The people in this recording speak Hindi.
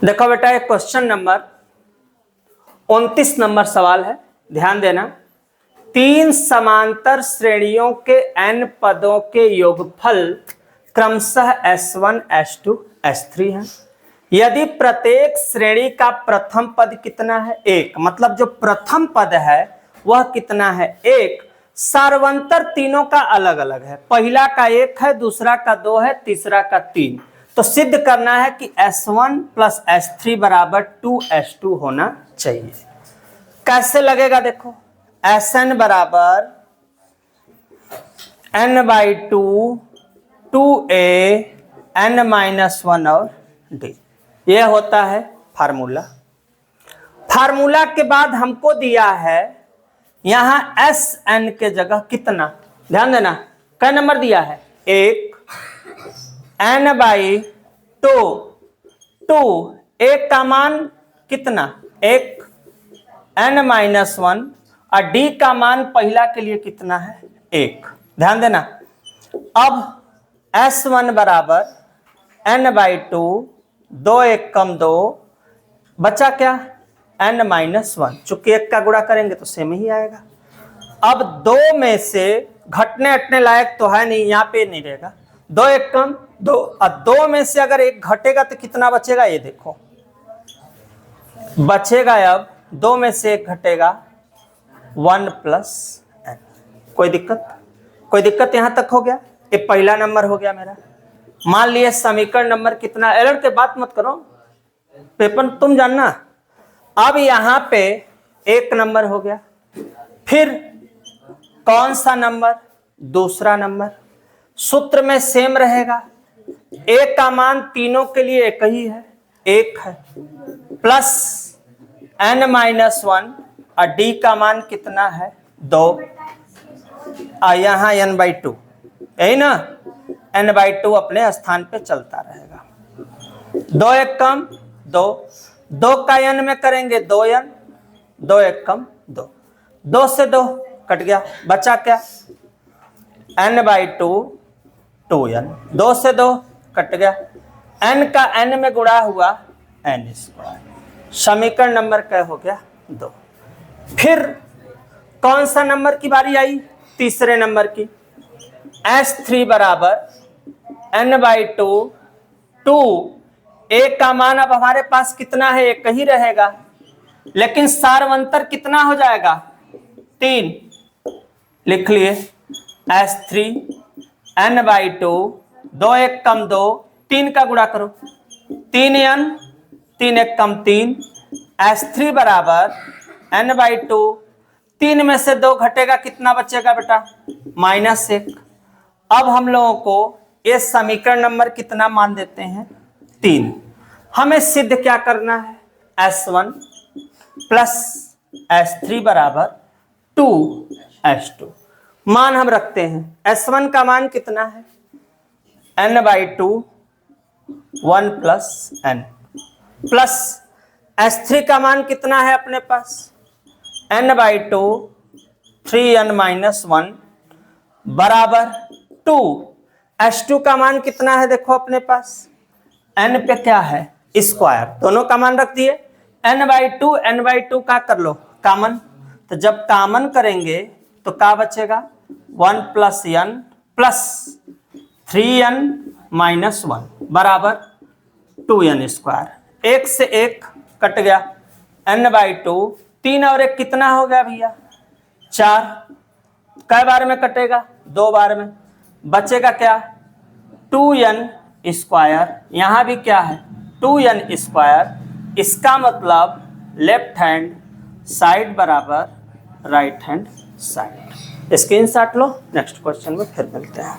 देखो बेटा, एक क्वेश्चन नंबर 29 नंबर सवाल है, ध्यान देना। 3 समांतर श्रेणियों के n पदों के योगफल क्रमशः s1, s2, s3 है। यदि प्रत्येक श्रेणी का प्रथम पद कितना है? 1। मतलब जो प्रथम पद है वह कितना है? 1। सार्वंतर तीनों का अलग अलग है, पहला का 1 है, दूसरा का 2 है, तीसरा का 3। तो सिद्ध करना है कि s1 प्लस s3 बराबर 2s2 होना चाहिए। कैसे लगेगा? देखो, Sn बराबर n/2 2a n-1 और d, यह होता है फार्मूला। फार्मूला के बाद हमको दिया है यहां Sn के जगह कितना, ध्यान देना, क्या नंबर दिया है? 1 n/2 2, 1 का मान कितना? 1 n-1 और d का मान पहला के लिए कितना है? 1। ध्यान देना। अब S1 बराबर n/2 2 1 कम 2 बचा क्या? n-1। चूंकि 1 का गुणा करेंगे तो सेम ही आएगा। अब 2 में से घटने हटने लायक तो है नहीं, यहाँ पे नहीं रहेगा। 2 1 कम 2, और 2 में से अगर 1 घटेगा तो कितना बचेगा? ये देखो, बचेगा अब 2 में से 1 घटेगा 1 + n। कोई दिक्कत? कोई दिक्कत यहां तक हो गया? ये पहला नंबर हो गया मेरा। मान लिए समीकरण नंबर कितना, एरर के बात मत करो, पेपर तुम जानना। अब यहां पे 1 नंबर हो गया, फिर कौन सा नंबर? दूसरा नंबर। सूत्र में सेम रहेगा, a का मान तीनों के लिए एक ही है, 1 है, प्लस n-1 और d का मान कितना है? 2। यहाँ n/2, यही ना, n/2 अपने स्थान पे चलता रहेगा। 2 1 कम 2, 2 का n में करेंगे 2n, 2 1 कम 2, 2 से 2 कट गया, बचा क्या? n/2 2n, 2 से 2 कट गया, n का n में गुणा हुआ n²। समीकरण नंबर क्या हो गया? 2। फिर कौन सा नंबर की बारी आई? तीसरे नंबर की। S3 बराबर n/2 2, a का मान अब हमारे पास कितना है? 1 ही रहेगा, लेकिन सार्वंतर कितना हो जाएगा? 3। लिख लिए S3 n/2 2 1 कम 2, 3 का गुणा करो, 3n, 3 1 कम 3, S3 बराबर n/2, 3 में से 2 घटेगा, कितना बचेगा बेटा? -1। अब हम लोगों को ये समीकरण नंबर कितना मान देते हैं? 3। हमें सिद्ध क्या करना है? S1 प्लस S3 बराबर 2s2 मान हम रखते हैं। S1 का मान कितना है? n/2 1 + n, प्लस S3 का मान कितना है अपने पास? n/2 3n-1 बराबर 2। S2 का मान कितना है? देखो अपने पास n पे क्या है? स्क्वायर, दोनों का मान रख दिए। n/2 का कर लो कॉमन, तो जब कॉमन करेंगे तो क्या बचेगा? 1 + n प्लस 3n-1 बराबर 2n²। 1 से 1 कट गया, n/2 3 और 1 कितना हो गया भैया? 4। कै बार में कटेगा? 2 बार में। बचेगा क्या? 2n²। यहां भी क्या है? 2n²। इसका मतलब लेफ्ट हैंड साइड बराबर राइट हैंड साइड। स्क्रीनशॉट लो, नेक्स्ट क्वेश्चन में फिर मिलते हैं।